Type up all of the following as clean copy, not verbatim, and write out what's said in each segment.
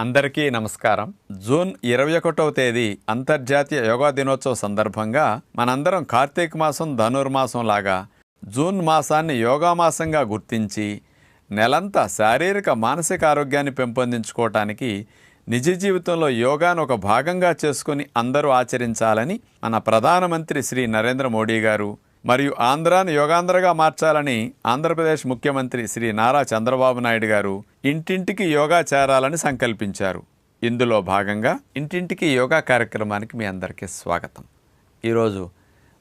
అందరికీ నమస్కారం. జూన్ 21వ తేదీ అంతర్జాతీయ యోగా దినోత్సవ సందర్భంగా మనందరం కార్తీక మాసం ధనుర్మాసం లాగా జూన్ మాసాన్ని యోగా మాసంగా గుర్తించి నెలంతా శారీరక మానసిక ఆరోగ్యాన్ని పెంపొందించుకోవటానికి నిజ జీవితంలో యోగాను ఒక భాగంగా చేసుకుని అందరూ ఆచరించాలని మన ప్రధానమంత్రి శ్రీ నరేంద్ర మోడీ గారు మరియు ఆంధ్రాను యోగాంధ్రగా మార్చాలని ఆంధ్రప్రదేశ్ ముఖ్యమంత్రి శ్రీ నారా చంద్రబాబు నాయుడు గారు ఇంటింటికి యోగా చేరాలని సంకల్పించారు. ఇందులో భాగంగా ఇంటింటికి యోగా కార్యక్రమానికి మీ అందరికీ స్వాగతం. ఈరోజు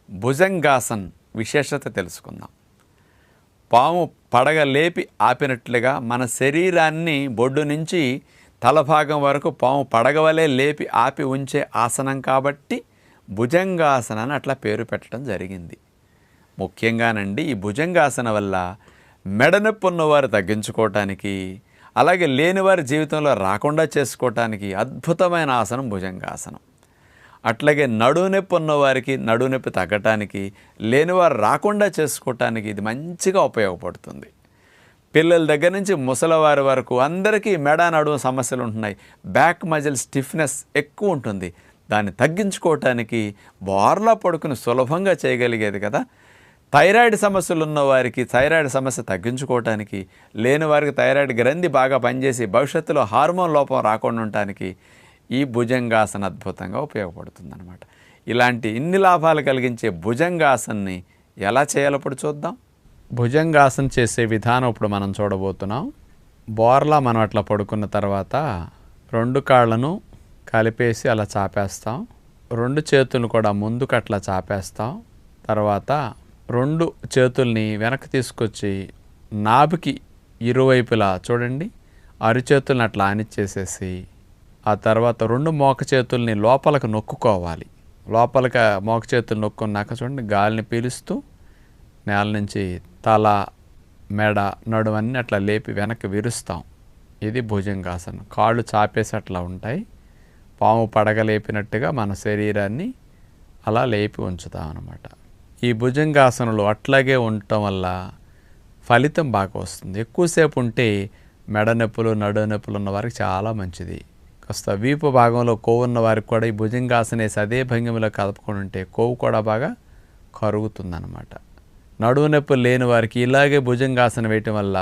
భుజంగాసన్ విశేషత తెలుసుకుందాం. పాము పడగ లేపి ఆపినట్లుగా మన శరీరాన్ని బొడ్డు నుంచి తలభాగం వరకు పాము పడగవలే లేపి ఆపి ఉంచే ఆసనం కాబట్టి భుజంగాసన అని అట్లా పేరు పెట్టడం జరిగింది. ముఖ్యంగానండి ఈ భుజంగాసన వల్ల మెడనొప్పి ఉన్నవారు తగ్గించుకోవటానికి, అలాగే లేనివారి జీవితంలో రాకుండా చేసుకోవటానికి అద్భుతమైన ఆసనం భుజంగాసనం. అట్లాగే నడునొప్పి ఉన్నవారికి నడునొప్పి తగ్గటానికి, లేనివారు రాకుండా చేసుకోవటానికి ఇది మంచిగా ఉపయోగపడుతుంది. పిల్లల దగ్గర నుంచి ముసలివారి వరకు అందరికీ మెడ నడుము సమస్యలు ఉంటున్నాయి. బ్యాక్ మజిల్ స్టిఫ్నెస్ ఎక్కువ ఉంటుంది. దాన్ని తగ్గించుకోవటానికి బోర్లా పడుకుని సులభంగా చేయగలిగేది కదా. థైరాయిడ్ సమస్యలు ఉన్నవారికి థైరాయిడ్ సమస్య తగ్గించుకోవటానికి, లేని వారికి థైరాయిడ్ గ్రంథి బాగా పనిచేసి భవిష్యత్తులో హార్మోన్ లోపం రాకుండా ఉండటానికి ఈ భుజంగాసన అద్భుతంగా ఉపయోగపడుతుంది అన్నమాట. ఇలాంటి ఇన్ని లాభాలు కలిగించే భుజంగాసన్ని ఎలా చేయాలో ఇప్పుడు చూద్దాం. భుజంగాసన చేసే విధానం ఇప్పుడు మనం చూడబోతున్నాం. బోర్లా మనం అట్లా పడుకున్న తర్వాత రెండు కాళ్ళను కలిపేసి అలా చాపేస్తాం. రెండు చేతులను కూడా ముందుకు అట్లా చాపేస్తాం. తర్వాత రెండు చేతుల్ని వెనక్కి తీసుకొచ్చి నాభికి ఇరువైపులా చూడండి అరిచేతుల్ని అట్లా ఆనిచ్చేసేసి ఆ తర్వాత రెండు మోక చేతుల్ని లోపలికి నొక్కుకోవాలి. లోపలికి మోక చేతులు నొక్కున్నాక చూడండి గాలిని పీలుస్తూ నేల నుంచి తల, మెడ, నడుమన్నీ అట్లా లేపి వెనక్కి విరుస్తాం. ఇది భుజంగాసనం. కాళ్ళు చాపేసి అట్లా ఉంటాయి. పాము పడగలేపినట్టుగా మన శరీరాన్ని అలా లేపి ఉంచుతాం అన్నమాట. ఈ భుజంగాసనలు అట్లాగే ఉండటం వల్ల ఫలితం బాగా వస్తుంది. ఎక్కువసేపు ఉంటే మెడ నొప్పులు, నడు నొప్పులు ఉన్న వారికి చాలా మంచిది. కాస్త వీపు భాగంలో కొవ్వు ఉన్న వారికి కూడా ఈ భుజంగాసనేసి అదే భంగిమలో కలుపుకొని ఉంటే కొవ్వు కూడా బాగా కరుగుతుందన్నమాట. నడువు నొప్పులు లేని వారికి ఇలాగే భుజంగాసన వేయటం వల్ల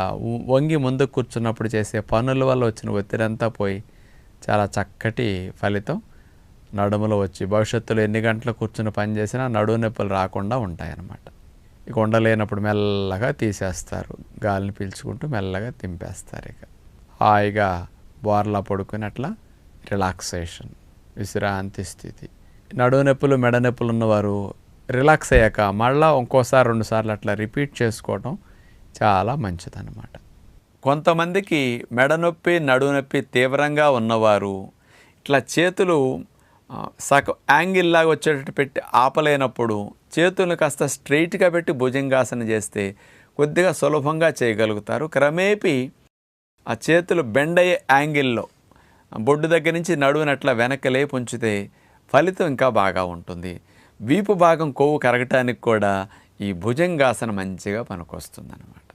వంగి ముందు కూర్చున్నప్పుడు చేసే పనుల వల్ల వచ్చిన ఒత్తిడంతా పోయి చాలా చక్కటి ఫలితం నడుములో వచ్చి భవిష్యత్తులో ఎన్ని గంటలు కూర్చుని పని చేసినా నడువు నొప్పులు రాకుండా ఉంటాయన్నమాట. ఇక ఉండలేనప్పుడు మెల్లగా తీసేస్తారు. గాలిని పీల్చుకుంటూ మెల్లగా తింపేస్తారు. ఇక హాయిగా బోర్లా పడుకుని అట్లా రిలాక్సేషన్, విశ్రాంతి స్థితి. నడువు నొప్పులు, మెడ నొప్పులు ఉన్నవారు రిలాక్స్ అయ్యాక మళ్ళీ ఇంకోసారి 2 సార్లు అట్లా రిపీట్ చేసుకోవడం చాలా మంచిదన్నమాట. కొంతమందికి మెడ నొప్పి, నడువు నొప్పి తీవ్రంగా ఉన్నవారు ఇట్లా చేతులు సగం యాంగిల్ లాగా వచ్చేటట్టు పెట్టి ఆపలేనప్పుడు చేతులను కాస్త స్ట్రైట్గా పెట్టి భుజంగాసన చేస్తే కొద్దిగా సులభంగా చేయగలుగుతారు. క్రమేపీ ఆ చేతులు బెండ్ అయ్యే యాంగిల్లో బొడ్డు దగ్గర నుంచి నడువునట్లా వెనక్కి లేపి ఉంచితే ఫలితం ఇంకా బాగా ఉంటుంది. వీపు భాగం కొవ్వు కరగటానికి కూడా ఈ భుజంగాసన మంచిగా పనికొస్తుంది అన్నమాట.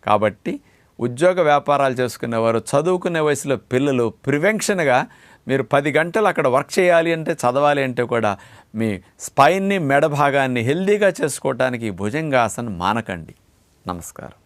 కాబట్టి ఉద్యోగ వ్యాపారాలు చేసుకునేవారు, చదువుకునే వయసులో పిల్లలు ప్రివెన్షన్గా మీరు 10 గంటలు అక్కడ వర్క్ చేయాలి అంటే, చదవాలి అంటే కూడా మీ స్పైన్ని, మెడ భాగాన్ని హెల్దీగా చేసుకోవటానికి భుజంగాసన మానకండి. నమస్కారం.